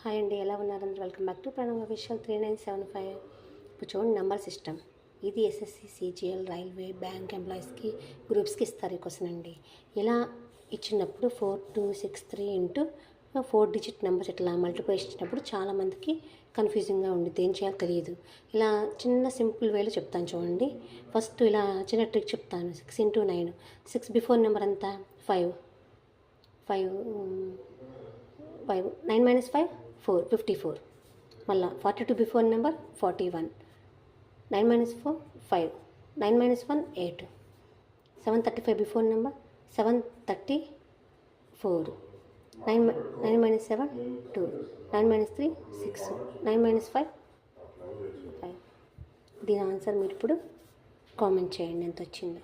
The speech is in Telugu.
హాయ్ అండి, ఎలా ఉన్నారు అందరూ? Welcome back to Pranav official 3975. ఇప్పుడు చూడండి, నెంబర్ సిస్టమ్. ఇది ఎస్ఎస్సి, సిజిఎల్, రైల్వే, బ్యాంక్ ఎంప్లాయీస్కి, గ్రూప్స్కి ఇస్తారు ఈ క్వశ్చన్ అండి. ఇలా ఇచ్చినప్పుడు 4263 ఇంటూ 4 డిజిట్ నెంబర్ ఇట్లా మల్టిప్లై ఇచ్చినప్పుడు చాలామందికి కన్ఫ్యూజింగ్గా ఉండిద్ది, ఏం చేయాలో తెలియదు. ఇలా చిన్న సింపుల్ వేలో చెప్తాను చూడండి. ఫస్ట్ ఇలా చిన్న ట్రిక్ చెప్తాను. 6 ఇంటూ 9, 6 బిఫోర్ నెంబర్ అంతా 5, 9 minus 5 4, 54. మళ్ళీ 42 before number 41, 9 minus 4 5, 9 minus 1 8, 735 before number 734, 9 minus 7 2, 9 minus 3 6, 9 minus 5 5. దీని ఆన్సర్ మీరు ఇప్పుడు కామెంట్ చేయండి ఎంత వచ్చిందో.